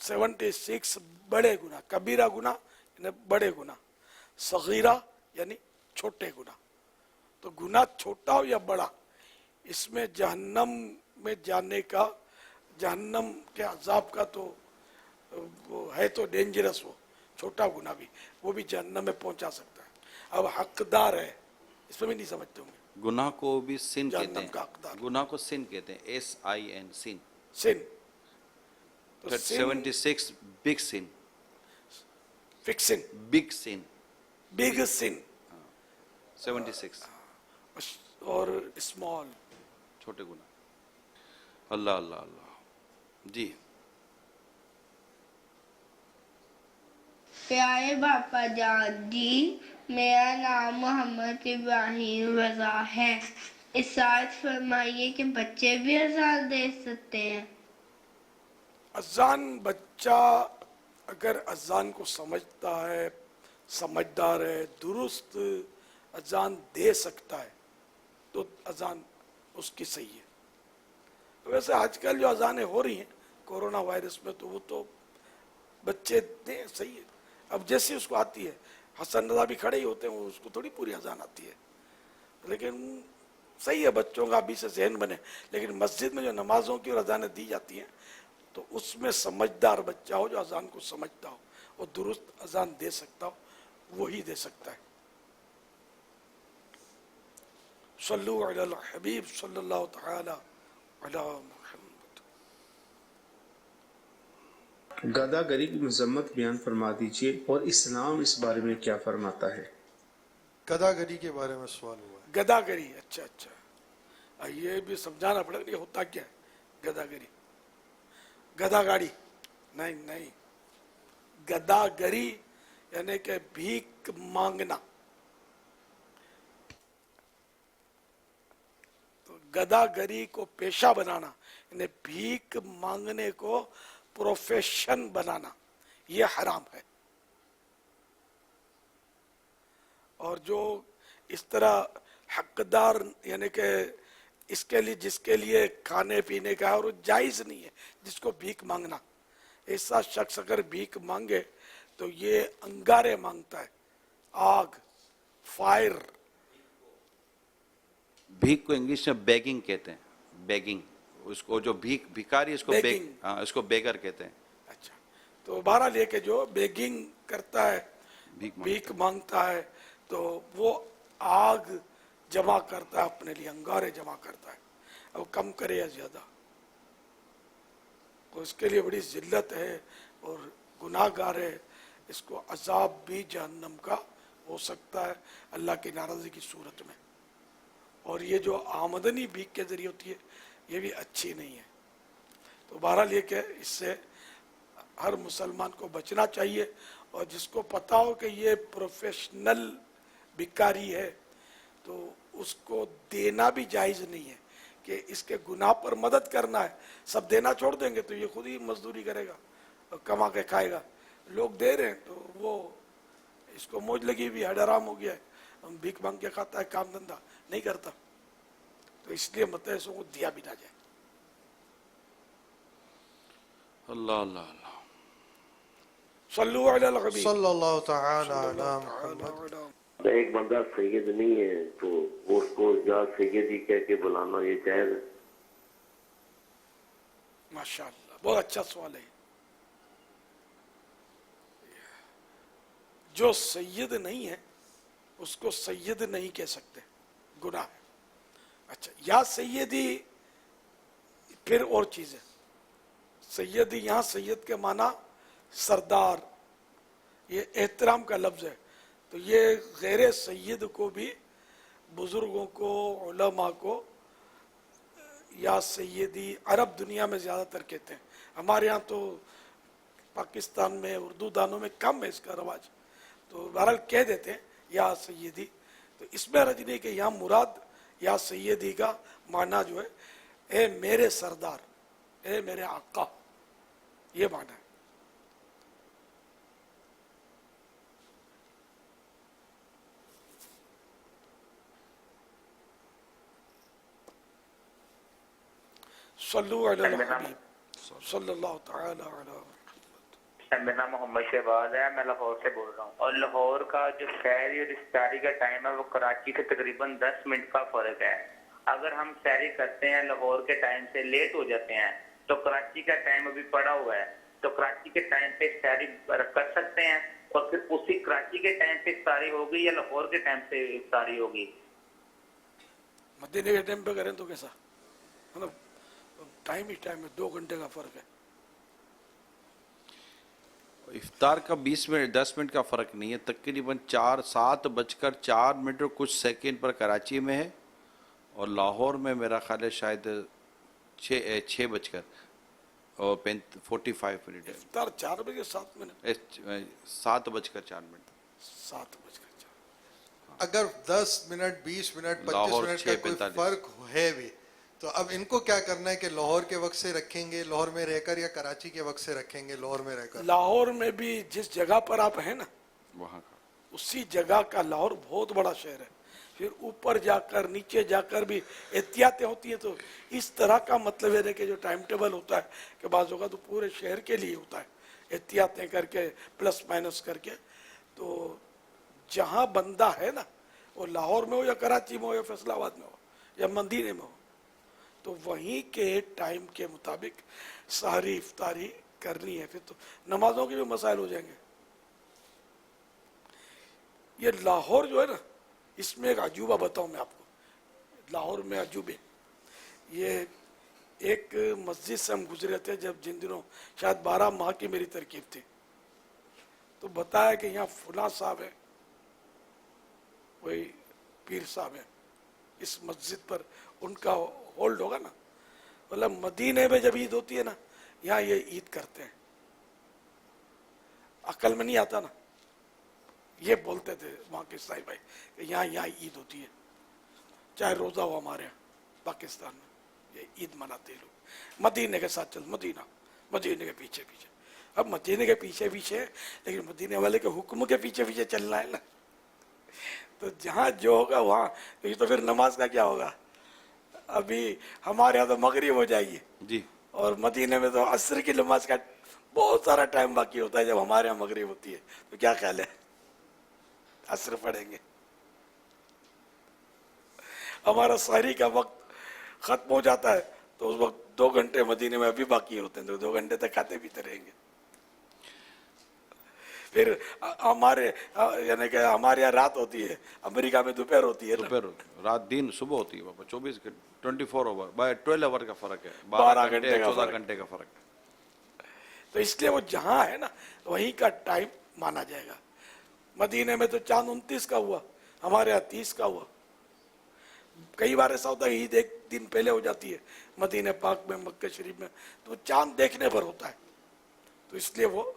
76 बड़े गुनाह, कबीरा गुनाह यानी बड़े गुनाह, सगीरा यानी छोटे गुनाह। तो गुनाह छोटा हो या बड़ा, इसमें जहन्नम में जाने का, जहन्नम के अजाब का तो वो है तो डेंजरस, वो छोटा गुनाह भी, वो भी जहन्नम में पहुंचा सकता है। अब हकदार है, इसमें भी नहीं समझते होंगे। गुनाह को भी सिन कहते जहन्नम का हैं, हकदार, गुनाह को सिन कहते हैं, SIN, सिन। सिन तो But 76 big sin, fixing, big sin, big sin 76 और स्मॉल छोटे गुनाह। अल्लाह अल्लाह अल्लाह जी। پیارے باپا جان جی، میرا نام محمد ابراہیم رضا ہے۔ ارشاد فرمائیے کہ بچے بھی اذان دے سکتے ہیں؟ اذان بچہ اگر اذان کو سمجھتا ہے، سمجھدار ہے، درست اذان دے سکتا ہے تو اذان اس کی صحیح ہے۔ ویسے آج کل جو اذانیں ہو رہی ہیں کورونا وائرس میں، تو وہ تو بچے دیں، صحیح ہے۔ اب جیسی اس کو آتی ہے، حسن رضا بھی کھڑے ہی ہوتے ہیں، اس کو تھوڑی پوری اذان آتی ہے، لیکن صحیح ہے بچوں کا ابھی سے ذہن بنے۔ لیکن مسجد میں جو نمازوں کی اور اذانیں دی جاتی ہیں تو اس میں سمجھدار بچہ ہو، جو اذان کو سمجھتا ہو اور درست اذان دے سکتا ہو، وہی دے سکتا ہے۔ صلو علی الحبیب صلی اللہ تعالی علی محمد۔ گدھا گری کی مذمت بیان فرما دیجئے، اور اسلام اس بارے میں کیا فرماتا ہے؟ گدھا گری کے بارے میں سوال ہوا ہے۔ گدا گری، اچھا اچھا، یہ بھی سمجھانا پڑے گا یہ ہوتا کیا ہے گدا گری؟ گدا گاڑی نہیں نہیں، گدا گری یعنی کہ بھیک مانگنا۔ تو گدا گری کو پیشہ بنانا یعنی بھیک مانگنے کو پروفیشن بنانا، یہ حرام ہے۔ اور جو اس طرح حقدار یعنی کہ اس کے لیے جس کے لیے کھانے پینے کا ہے اور وہ جائز نہیں ہے، جس کو بھیک مانگنا، ایسا شخص اگر بھیک مانگے تو یہ انگارے مانگتا ہے، آگ، فائر۔ بھیک کو انگلش میں بیگنگ کہتے ہیں، بیگنگ، اس کو جو بھیکاری اس کو بیگنگ۔ ہاں، اس کو بیگر کہتے ہیں۔ اچھا، تو بہرحال یہ کہ جو بیگنگ کرتا ہے، بھیک بھیک مانگتا ہے، تو وہ آگ جمع کرتا ہے اپنے لیے، انگارے جمع کرتا ہے، اب کم کرے یا زیادہ، تو اس کے لیے بڑی ذلت ہے اور گناہ گار ہے۔ اس کو عذاب بھی جہنم کا ہو سکتا ہے اللہ کی ناراضی کی صورت میں۔ اور یہ جو آمدنی بھیک کے ذریعے ہوتی ہے یہ بھی اچھی نہیں ہے۔ تو بہرحال یہ کہ اس سے ہر مسلمان کو بچنا چاہیے، اور جس کو پتا ہو کہ یہ پروفیشنل بھکاری ہے تو اس کو دینا بھی جائز نہیں ہے کہ اس کے گناہ پر مدد کرنا ہے۔ سب دینا چھوڑ دیں گے تو یہ خود ہی مزدوری کرے گا اور کما کے کھائے گا۔ لوگ دے رہے ہیں تو وہ اس کو موج لگی ہوئی ہے، حرام ہو گیا ہے، بھیک مانگ کے کھاتا ہے، کام دھندا نہیں کرتا، تو اس لیے متحسوں کو دیا بھی نہ جائے۔ اللہ اللہ اللہ، صلو علی الحبیب صلی اللہ تعالی علی محمد۔ ایک بندہ سید نہیں ہے تو اس کو یا سیدی کہہ کے بلانا یہ جائز ہے؟ ماشاءاللہ، بہت اچھا سوال ہے۔ جو سید نہیں ہے اس کو سید نہیں کہہ سکتے، گناہ ہے۔ اچھا، یا سیدی پھر اور چیز ہے۔ سیدی یہاں سید کے معنی سردار، یہ احترام کا لفظ ہے، تو یہ غیر سید کو بھی، بزرگوں کو، علماء کو یا سیدی عرب دنیا میں زیادہ تر کہتے ہیں۔ ہمارے یہاں تو پاکستان میں اردو دانوں میں کم ہے اس کا رواج، تو بہرحال کہہ دیتے ہیں یا سیدی۔ تو اس میں حرج نہیں کہ یہاں مراد یا سیدی کا معنی جو ہے اے میرے سردار، اے میرے آقا، یہ معنی ہے۔ صلو علی الحبیب صلی اللہ تعالی علی محمد۔ میرا نام محمد شہباز ہے، میں لاہور سے بول رہا ہوں، اور لاہور کا جو سحری اور افطاری کا ٹائم ہے وہ کراچی سے تقریباً 10 منٹ کا فرق ہے۔ اگر ہم سحری کرتے ہیں لاہور کے ٹائم سے لیٹ ہو جاتے ہیں تو کراچی کا ٹائم ابھی پڑا ہوا ہے، تو کراچی کے ٹائم پہ سحری کر سکتے ہیں، اور پھر اسی کراچی کے ٹائم پہ افطاری ہوگی یا لاہور کے ٹائم سے افطاری ہوگی؟ مدینے کے ٹائم پہ کریں تو کیسا، مطلب ٹائم ہی ٹائم ہے، 2 گھنٹے کا فرق ہے۔ افطار کا 20 منٹ 10 منٹ کا فرق نہیں ہے، تقریباً 7:04 اور کچھ سیکنڈ پر کراچی میں ہے، اور لاہور میں میرا خیال ہے شاید 6 بجکر और 45 मिनट है। इफ्तार 4 बजे 7 मिनट 7:04। 7:04। अगर 10 मिनट 20 मिनट 25 लाहौर मिनट का कोई 6:45। फर्क है भी, तो अब इनको क्या करना है कि लाहौर के वक्त से रखेंगे लाहौर में रहकर, या कराची के वक्त से रखेंगे लाहौर में रहकर? लाहौर में भी जिस जगह पर आप हैं ना, वहाँ का उसी जगह का, लाहौर बहुत बड़ा शहर है, फिर ऊपर जाकर नीचे जाकर भी एहतियातें होती है। तो इस तरह का मतलब है कि जो टाइम टेबल होता है कि बाज़ होगा तो पूरे शहर के लिए होता है, एहतियातें करके प्लस माइनस करके। तो जहाँ बंदा है ना, वो लाहौर में हो या कराची में हो या फैसलाबाद में हो या मदीने में हो, तो वहीं के टाइम के मुताबिक सारी इफ्तारी करनी है। फिर तो नमाजों के भी मसाइल हो जाएंगे। ये लाहौर जो है ना, इसमें एक अजूबा बताऊं मैं आपको। लाहौर में अजूबे, ये एक मस्जिद से हम गुजरे थे जब, जिन दिनों शायद 12 माह की मेरी तरकीब थी, तो बताया कि यहाँ फुला साहब है, वही पीर साहब है, इस मस्जिद पर उनका होल्ड होगा ना। मतलब मदीने में जब ईद होती है ना, यहाँ ये ईद करते हैं। अकल में नहीं आता ना, ये बोलते थे वहाँ के साई भाई कि यहाँ ईद होती है, चाहे रोज़ा हो हमारे यहाँ पाकिस्तान में, ये ईद मनाते हैं लोग। मदीने के साथ चल, मदीने के पीछे पीछे। अब मदीने के पीछे पीछे, लेकिन मदीने वाले के हुक्म के पीछे पीछे चलना है ना। तो जहाँ जो होगा वहाँ, तो ये तो फिर नमाज का क्या होगा। अभी हमारे यहाँ तो मगरिब हो जाएगी जी, और मदीने में तो असर की नमाज का बहुत सारा टाइम बाकी होता है। जब हमारे यहाँ मगरिब होती है तो क्या ख्याल है, असर पढ़ेंगे। हमारा सहरी का वक्त खत्म हो जाता है तो उस वक्त 2 घंटे मदीने में अभी बाकी होते हैं, तो 2 घंटे तक खाते पीते रहेंगे। फिर हमारे यानी कि हमारे यहाँ रात होती है, अमेरिका में दोपहर होती है, दोपहर रात दिन सुबह होती है बाबा। 24 ओवर बाय 12 आवर का फर्क है, 12 घंटे 14 घंटे का फर्क है। तो इसलिए वो जहाँ है ना, वहीं का टाइम माना जाएगा। मदीने में तो चांद 29 का हुआ, हमारे यहाँ 30 का हुआ। कई बार ऐसा होता है ईद एक दिन पहले हो जाती है मदीने पाक में, मक्का शरीफ में, तो चांद देखने पर होता है। तो इसलिए वो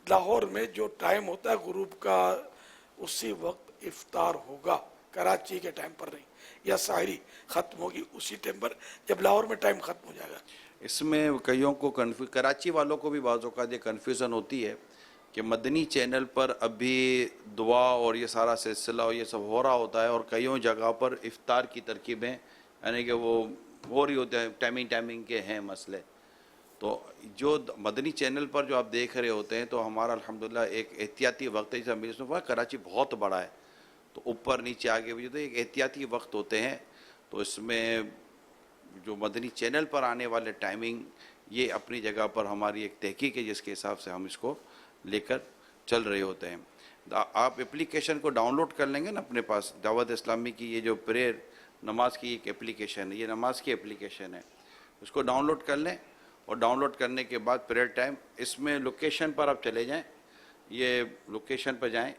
लाहौर में जो टाइम होता है गुरूब का, उसी वक्त इफ्तार होगा, कराची के टाइम पर नहीं, या साहरी खत्म होगी उसी टाइम पर जब लाहौर में टाइम खत्म हो जाएगा। इसमें कईयों को कराची वालों को भी बाज़ औक़ात ये कन्फ्यूज़न होती है कि मदनी चैनल पर अभी दुआ और ये सारा सिलसिला और ये सब हो रहा होता है, और कईयों जगह पर इफ्तार की तरकीबें यानी कि वो हो रही होते हैं, टाइमिंग के हैं मसले। तो जो मदनी चैनल पर जो आप देख रहे होते हैं, तो हमारा अल्हम्दुलिल्लाह एक एहतियाती वक्त है। जैसे कराची बहुत बड़ा है, तो ऊपर नीचे आगे भी तो एक एहतियाती वक्त होते हैं। तो इसमें जो मदनी चैनल पर आने वाले टाइमिंग, ये अपनी जगह पर हमारी एक तहकीक है जिसके हिसाब से हम इसको लेकर चल रहे होते हैं। आप एप्लीकेशन को डाउनलोड कर लेंगे ना अपने पास, दावत इस्लामी की ये जो प्रेयर नमाज की एक एप्लीकेशन है, ये नमाज की एप्लीकेशन है, उसको डाउनलोड कर लें। और डाउनलोड करने के बाद प्रेयर टाइम, इसमें लोकेशन पर आप चले जाएं, ये लोकेशन पर जाएं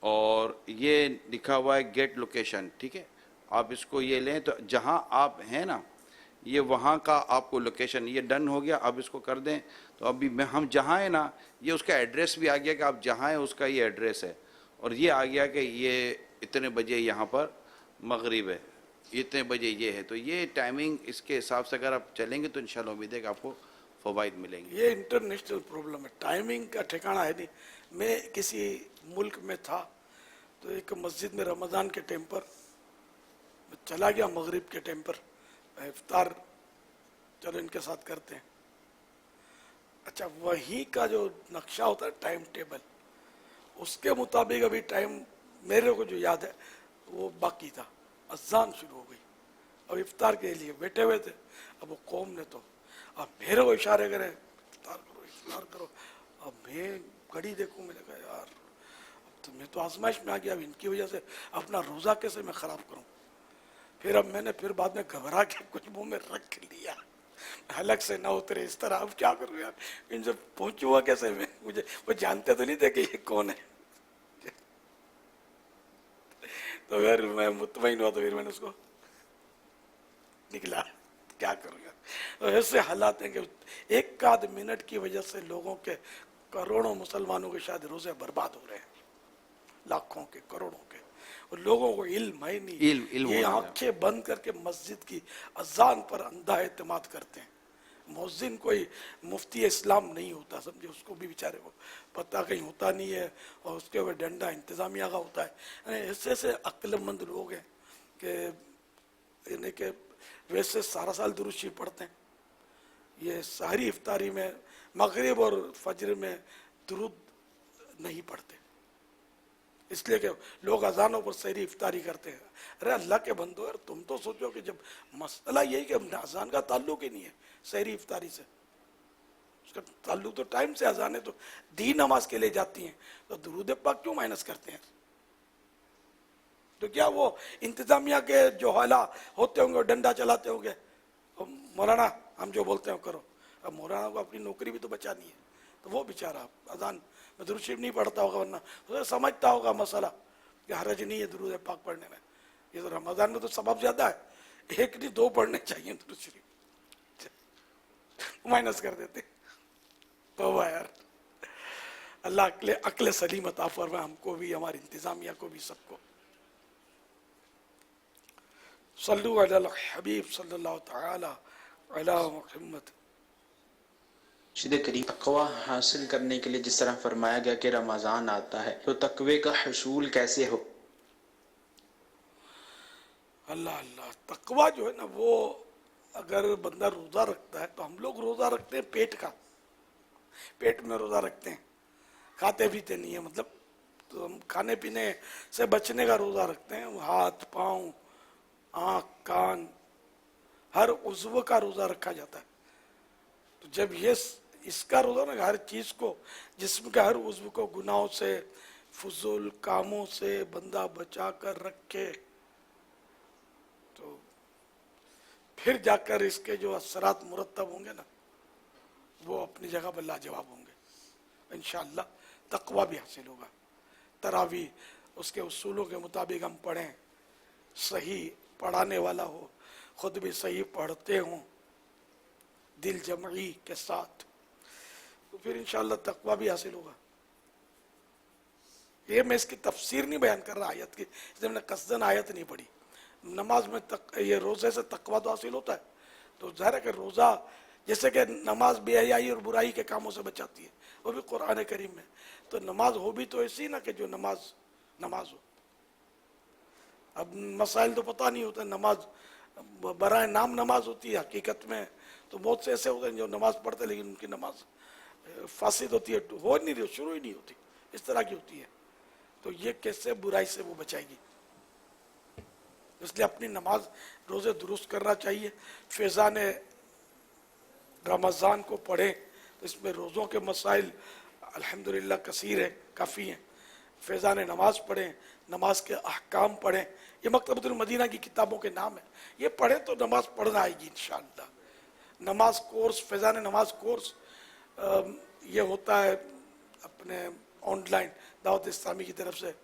और ये लिखा हुआ है गेट लोकेशन, ठीक है। आप इसको ये लें तो जहां आप हैं ना, ये वहाँ का आपको लोकेशन, ये डन हो गया। अब इसको कर दें तो अभी हम जहाँ हैं ना, ये उसका एड्रेस भी आ गया कि आप जहाँ हैं उसका ये एड्रेस है, और ये आ गया कि ये इतने बजे यहाँ पर मगरिब है, इतने बजे ये है। तो ये टाइमिंग, इसके हिसाब से अगर आप चलेंगे तो इंशाल्लाह उम्मीद है कि आपको फ़वाइद मिलेंगे। ये इंटरनेशनल प्रॉब्लम है, टाइमिंग का ठिकाना है नहीं। मैं किसी मुल्क में था तो एक मस्जिद में रमज़ान के टाइम पर मैं चला गया, मगरिब के टाइम पर इफ्तार चलो इनके साथ करते हैं। अच्छा, वहीं का जो नक्शा होता है टाइम टेबल, उसके मुताबिक अभी टाइम मेरे को जो याद है वो बाकी था। अज़ान शुरू हो गई, अब इफ्तार के लिए बैठे हुए थे। अब वो कौम ने तो अब मेरे को इशारे करे इफ्तार करो। अब मैं घड़ी देखूं, मैंने कहा यार अब तो मैं तो आजमाइश में आ गया, अब इनकी वजह से अपना रोज़ा कैसे मैं ख़राब करूं। फिर अब मैंने बाद में घबरा के कुछ मुंह में रख लिया, हलक से ना उतरे इस तरह। अब क्या करूं यार, इनसे पहुंचूंगा कैसे मैं, मुझे वो जानते तो नहीं थे कि ये कौन है। तो फिर मैं मुतमईन हुआ, तो फिर मैंने उसको निकला क्या करूँगा। तो ऐसे हालात हैं कि एक आध मिनट की वजह से लोगों के करोड़ों मुसलमानों के शायद रोजे बर्बाद हो रहे हैं, लाखों के करोड़ों के, और लोगों को इल्म है नहीं। इल्म ये होना आंखें बंद करके मस्जिद की अजान पर अंधा एतमाद करते हैं। मुअज्जिन कोई मुफ्ती इस्लाम नहीं होता, समझे, उसको भी बेचारे को पता कहीं होता नहीं है, और उसके ऊपर डंडा इंतजामिया का होता है। ऐसे ऐसे अक्लमंद लोग हैं कि यानी कि वैसे सारा साल दुरूद शरीफ पढ़ते हैं, ये सारी इफ्तारी में मगरिब और फजर में दुरूद नहीं पढ़ते, इसलिए कि लोग अजानों पर सहरी इफ्तारी करते हैं। अरे अल्लाह के बंदो यार, तुम तो सोचो कि जब मसला यही कि अजान का ताल्लुक ही नहीं है सहरी इफ्तारी से, उसका ताल्लुक तो टाइम से, अजान है तो दी नमाज के लिए जाती हैं, तो दुरूद पाक क्यों माइनस करते हैं? तो क्या वो इंतजामिया के जो हाला होते होंगे, डंडा चलाते होंगे, मौलाना हम जो बोलते हैं करो। अब मौलाना को अपनी नौकरी भी तो बचानी है, तो वो बेचारा अजान में दुरूद शरीफ नहीं पढ़ता होगा, वरना उसे समझता होगा मसला कि हरज नहीं है दुरूद पाक पढ़ने में। ये तो रमजान में तो सबब ज्यादा है, एक नहीं दो पढ़ने चाहिए दुरूद शरीफ, माइनस कर देते। तो वाह यार, अल्लाह अक्ल सलीम अता फरमाए हमको भी, हमारी इंतजामिया को भी, सबको। सल्लु अला हबीब सल्लल्लाहु तआला अला मुहम्मद। मुर्शिद करीम, तकवा हासिल करने के लिए जिस तरह फरमाया गया कि रमज़ान आता है, तो तकवे का हसूल कैसे हो? अल्लाह अल्लाह, तकवा जो है ना, वो अगर बंदा रोजा रखता है, तो हम लोग रोजा रखते हैं पेट का, पेट में रोजा रखते हैं, खाते पीते नहीं है, मतलब तो हम खाने पीने से बचने का रोजा रखते हैं। हाथ पाँव आँख कान हर उज़्व का रोजा रखा जाता है। तो जब ये इसका रोजा ना, हर चीज को, जिस्म के हर उज़्व को गुनाहों से, फजूल कामों से बंदा बचा कर रखे, तो फिर जाकर इसके जो असरात मुरत्तब होंगे ना, वो अपनी जगह पर लाजवाब होंगे इंशाअल्लाह। तकवा भी हासिल होगा। तरावी उसके उसूलों के मुताबिक हम पढ़ें, सही पढ़ाने वाला हो, खुद भी सही पढ़ते हों, दिल जमई के साथ, तो फिर इंशाअल्लाह तकवा भी हासिल होगा। ये मैं इसकी तफसीर नहीं बयान कर रहा आयत की, इसलिए मैंने कसदन आयत नहीं पढ़ी। नमाज में ये रोजे से तकवा तो हासिल होता है, तो जाहिर है कि रोजा जैसे कि नमाज बेहयाई और बुराई के कामों से बचाती है, वो भी कुरान करीम में। तो नमाज हो भी तो ऐसी ना कि जो नमाज हो। अब मसाइल तो पता नहीं होता, नमाज बराए नाम नमाज होती है, हकीकत में तो बहुत से ऐसे होते हैं जो नमाज पढ़ते लेकिन उनकी नमाज फासिद होती है, हो नहीं रही, शुरू ही नहीं होती, इस तरह की होती है। तो ये कैसे बुराई से वो बचाएगी? इसलिए अपनी नमाज रोजे दुरुस्त करना चाहिए। फैज़ान रमज़ान को पढ़ें तो इसमें रोज़ों के मसाइल अल्हम्दुलिल्लाह कसीर है, काफ़ी हैं। फैज़ान नमाज पढ़ें, नमाज के अहकाम पढ़ें, ये मकतबतुल मदीना की किताबों के नाम है। ये पढ़ें तो नमाज पढ़ना आएगी इंशाअल्लाह। नमाज कोर्स, फैज़ान नमाज कोर्स ये होता है अपने ऑनलाइन दावत इस्लामी की तरफ से,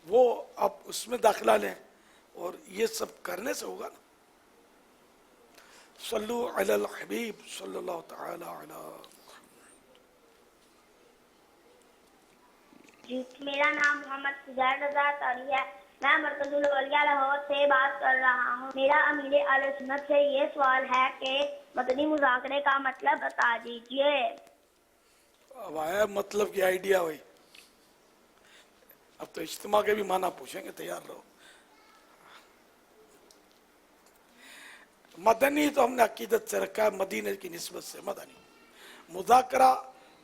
वो आप उसमें दाखिला लें, और ये सब करने से होगा ना। सल्लु अलल हबीब सल्लल्लाहु तआला अला। जी, मेरा नाम मोहम्मद सुजैर रज़ा तारी है। मैं मरकजुल औलिया लाहौर से बात कर रहा हूँ। मेरा अमीर अहले सुन्नत से ये सवाल है कि मदनी मुज़ाकरे का मतलब बता दीजिए। अब आया मतलब की आइडिया हुई, अब तो इज्तिमा के भी माना पूछेंगे, तैयार रहो। मदनी तो हमने अकीदत से रखा है, मदीने की निस्बत से मदनी। मुज़ाकरा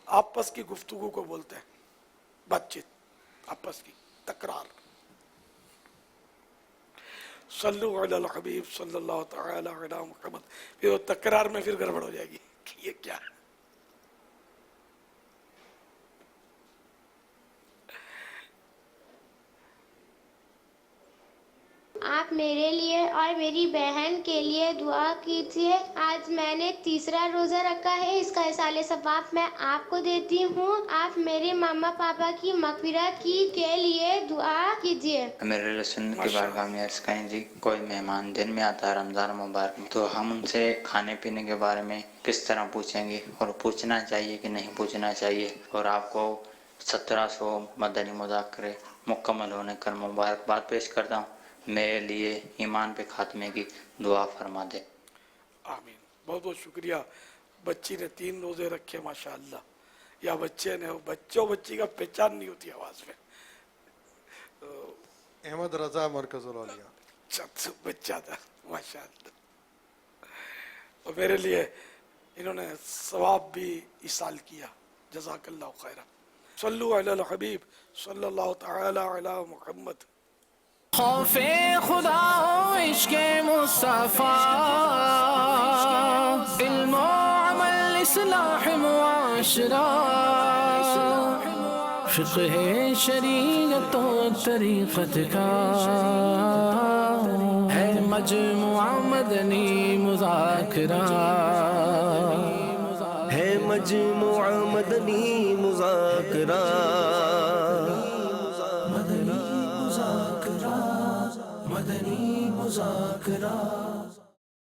आपस की गुफ्तगू को बोलते हैं, बातचीत आपस की, तकरार। सल्लु अलल हबीब सल्लल्लाहु तआला अला मुहम्मद। फिर वो तकरार में फिर गड़बड़ हो जाएगी कि ये क्या है। آپ میرے لیے اور میری بہن کے لیے دعا کیجیے. آج میں نے تیسرا روزہ رکھا ہے, اس کا اصال ثواب میں آپ کو دیتی ہوں. آپ میرے ماما پاپا کی مغفرت کے لیے دعا کیجیے. میرے سنت کی بارگاہ میں عرض کریں جی, کوئی مہمان دن میں آتا ہے رمضان مبارک میں, تو ہم ان سے کھانے پینے کے بارے میں کس طرح پوچھیں گے, اور پوچھنا چاہیے کہ نہیں پوچھنا چاہیے, اور آپ کو 1700 مدنی مذاکرے مکمل ہونے کا مبارکباد پیش کرتا ہوں. میرے لیے ایمان پہ خاتمے کی دعا فرما دے. آمین. بہت بہت شکریہ. بچی نے 3 روزے رکھے ماشاءاللہ, یا بچے نے, بچوں بچی کا پہچان نہیں ہوتی آواز میں. احمد رضا مرکز الاولیاء. بچہ تھا ماشاءاللہ. اور میرے لیے انہوں نے ثواب بھی ایصال کیا. جزاک اللہ خیرہ. صلو علی الحبیب صلی اللہ تعالی علی محمد. خوف خدا و عشق مصطفیٰ, علم و عمل اصلاح معاشرہ, فقہ شریعت و طریقت کا ہے مجموعہ مدنی مذاکرہ, ہے مجموعہ مدنی مذاکرہ. مدنی مذاکرہ.